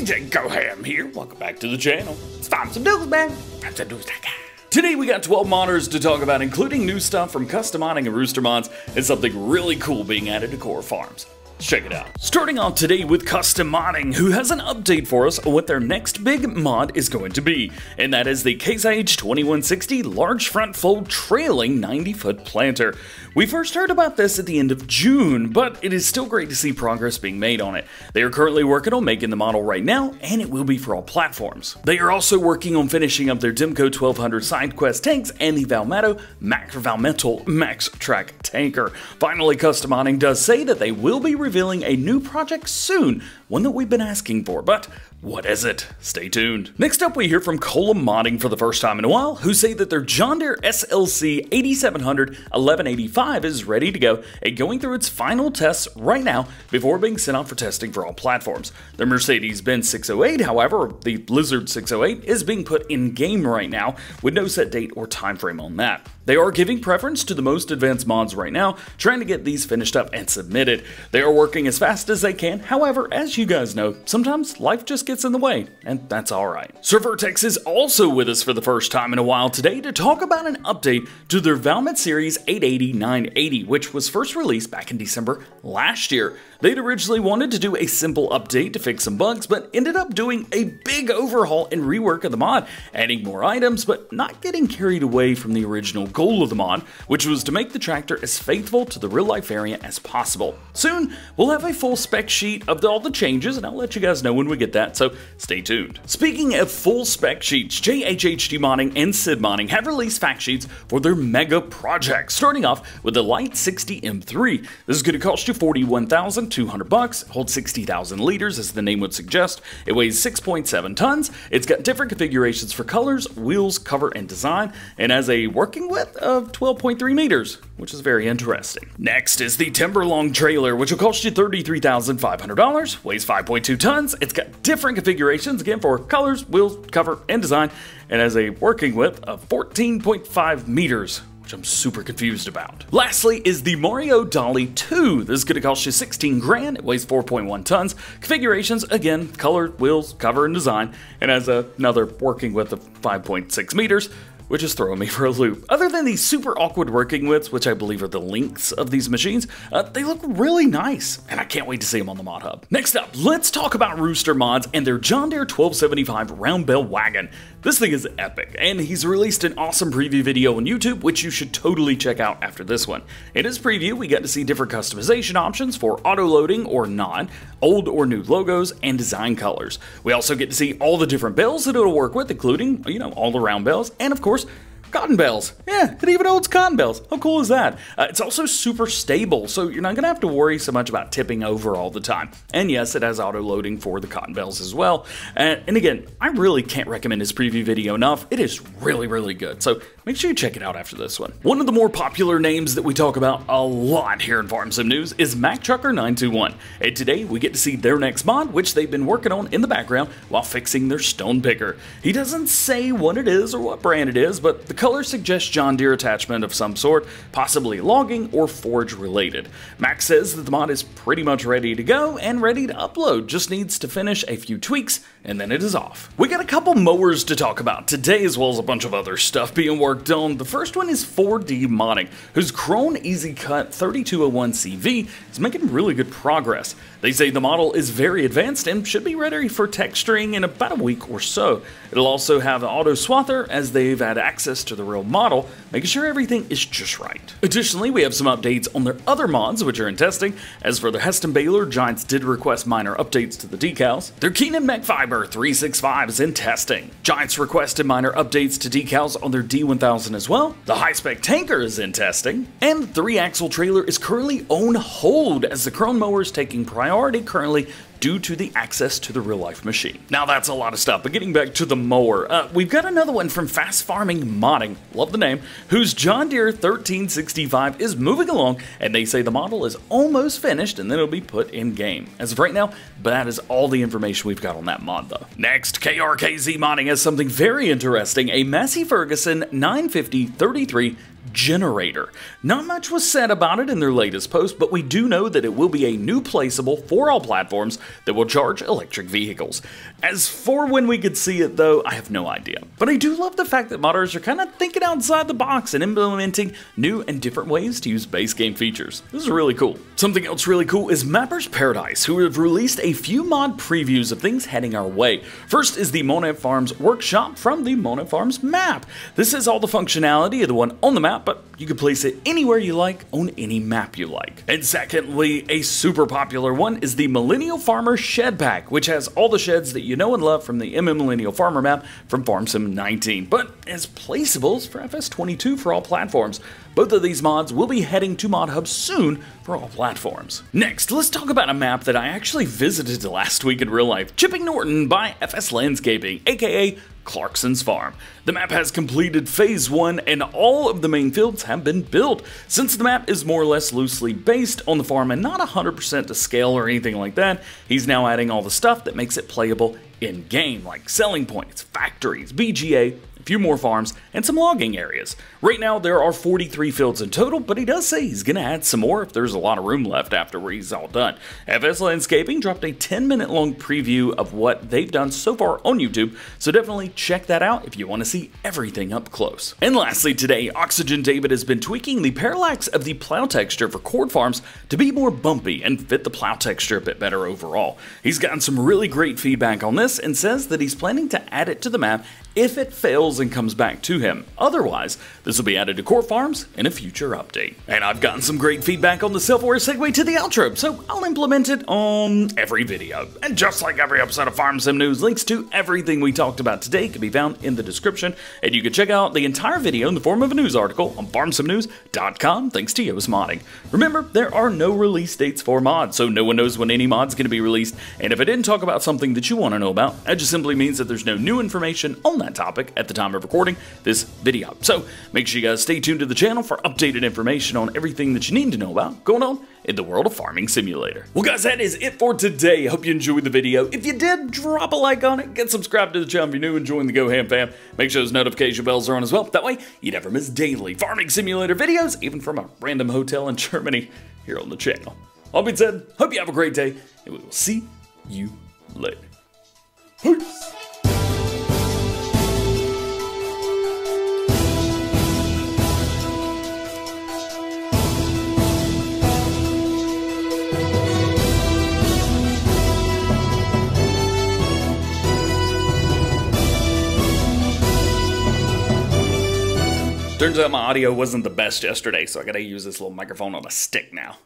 DjGoHam here. Welcome back to the channel. It's time for some news, man. Today we got 12 modders to talk about, including new stuff from custom modding and rooster mods, and something really cool being added to core farms. Let's check it out. Starting off today with Custom Modding, who has an update for us on what their next big mod is going to be, and that is the Case IH 2160 Large Front Fold Trailing 90-foot Planter. We first heard about this at the end of June, but it is still great to see progress being made on it. They are currently working on making the model right now, and it will be for all platforms. They are also working on finishing up their Demco 1200 side quest tanks and the Valmet MaxTrack tanker. Finally, Custom Modding does say that they will be revealing a new project soon, one that we've been asking for, but what is it? Stay tuned. Next up, we hear from Column Modding for the first time in a while, who say that their John Deere SLC 8700 1185 is ready to go and going through its final tests right now before being sent out for testing for all platforms. Their Mercedes-Benz 608, however, the Blizzard 608, is being put in game right now with no set date or time frame on that. They are giving preference to the most advanced mods right now, trying to get these finished up and submitted. They are working as fast as they can, however, as you guys know, sometimes life just gets in the way, and that's alright. Sir Vertex is also with us for the first time in a while today to talk about an update to their Valmet Series 880-980, which was first released back in December last year. They'd originally wanted to do a simple update to fix some bugs, but ended up doing a big overhaul and rework of the mod, adding more items, but not getting carried away from the original goal of the mod, which was to make the tractor as faithful to the real-life variant as possible. Soon, we'll have a full spec sheet of all the changes, and I'll let you guys know when we get that, so stay tuned. Speaking of full spec sheets, JHHD Modding and Sid Modding have released fact sheets for their mega project, starting off with the Light 60 M3. This is going to cost you $41,200, holds 60,000 liters as the name would suggest. It weighs 6.7 tons. It's got different configurations for colors, wheels, cover, and design, and has a working width of 12.3 meters, which is very interesting. Next is the Timberlong trailer, which will cost you $33,500, weighs 5.2 tons. It's got different configurations, again, for colors, wheels, cover, and design, and has a working width of 14.5 meters, which I'm super confused about. Lastly is the Mario Dolly 2. This is going to cost you 16 grand. It weighs 4.1 tons. Configurations, again, color, wheels, cover, and design, and has another working width of 5.6 meters, which is throwing me for a loop. Other than these super awkward working widths, which I believe are the lengths of these machines, they look really nice, and I can't wait to see them on the Mod Hub. Next up, let's talk about Rooster Mods and their John Deere 1275 Round Bale Wagon. This thing is epic, and he's released an awesome preview video on YouTube, which you should totally check out after this one. In his preview, we got to see different customization options for auto-loading or not, old or new logos, and design colors. We also get to see all the different bales that it'll work with, including, all the round bales, and of course, cotton bales. Yeah, it even holds cotton bales. How cool is that? It's also super stable, so you're not going to have to worry so much about tipping over all the time. And yes, it has auto-loading for the cotton bales as well. And again, I really can't recommend his preview video enough. It is really, really good, so make sure you check it out after this one. One of the more popular names that we talk about a lot here in Farm Sim News is MackTrucker 921. And today, we get to see their next mod, which they've been working on in the background while fixing their stone picker. He doesn't say what it is or what brand it is, but the color suggests John Deere attachment of some sort, possibly logging or forage related. Mac says that the mod is pretty much ready to go and ready to upload, just needs to finish a few tweaks and then it is off. We got a couple mowers to talk about today, as well as a bunch of other stuff being worked on. The first one is 4D Modding, whose Krone Easy Cut 3201 CV is making really good progress. They say the model is very advanced and should be ready for texturing in about a week or so. It'll also have an auto swather, as they've had access to the real model, making sure everything is just right. Additionally, we have some updates on their other mods, which are in testing. As for the Heston baler, Giants did request minor updates to the decals. Their Keenan Mech Fiber 365 is in testing. Giants requested minor updates to decals on their D1000 as well. The high-spec tanker is in testing. And the 3-axle trailer is currently on hold, as the Krone mower is taking priority currently due to the access to the real-life machine. Now that's a lot of stuff, but getting back to the mower, we've got another one from Fast Farming Modding, love the name, whose John Deere 1365 is moving along, and they say the model is almost finished and then it'll be put in game. As of right now, but that is all the information we've got on that mod though. Next, KRKZ Modding has something very interesting, a Massey Ferguson 950 33 Generator. Not much was said about it in their latest post, but we do know that it will be a new placeable for all platforms that will charge electric vehicles. As for when we could see it though, I have no idea. But I do love the fact that modders are kind of thinking outside the box and implementing new and different ways to use base game features. This is really cool. Something else really cool is Mapper's Paradise, who have released a few mod previews of things heading our way. First is the Monnete Farms workshop from the Monnete Farms map. This is all the functionality of the one on the map, but you can place it anywhere you like on any map you like. And secondly, a super popular one is the Millennial Farmer Shed Pack, which has all the sheds that you know and love from the Millennial Farmer map from Farm Sim 19, but as placeables for FS22 for all platforms. Both of these mods will be heading to Mod Hub soon for all platforms. Next, let's talk about a map that I actually visited last week in real life, Chipping Norton by FS Landscaping, aka Clarkson's Farm. The map has completed phase 1 and all of the main fields have been built. Since the map is more or less loosely based on the farm and not 100% to scale or anything like that, he's now adding all the stuff that makes it playable in-game, like selling points, factories, BGA, a few more farms, and some logging areas. Right now there are 43 fields in total, but he does say he's gonna add some more if there's a lot of room left after he's all done. FS Landscaping dropped a 10-minute long preview of what they've done so far on YouTube, so definitely check that out if you want to see everything up close. And lastly today, Oxygen David has been tweaking the parallax of the plow texture for cord farms to be more bumpy and fit the plow texture a bit better overall. He's gotten some really great feedback on this and says that he's planning to add it to the map if it fails and comes back to him. Otherwise, this will be added to core farms in a future update. And I've gotten some great feedback on the self-aware segue to the outro, so I'll implement it on every video. And just like every episode of Farm Sim News, links to everything we talked about today can be found in the description, and you can check out the entire video in the form of a news article on farmsimnews.com thanks to Yoast Modding. Remember, there are no release dates for mods, so no one knows when any mod's going to be released, and if I didn't talk about something that you want to know about, that just simply means that there's no new information on that topic at the time of recording this video. So make sure you guys stay tuned to the channel for updated information on everything that you need to know about going on in the world of Farming Simulator. Well guys, that is it for today. Hope you enjoyed the video. If you did, drop a like on it, get subscribed to the channel if you're new and join the DjGoHam fam. Make sure those notification bells are on as well. That way you never miss daily Farming Simulator videos, even from a random hotel in Germany here on the channel. All being said, hope you have a great day, and we will see you later. Peace! Turns out my audio wasn't the best yesterday, so I gotta use this little microphone on a stick now.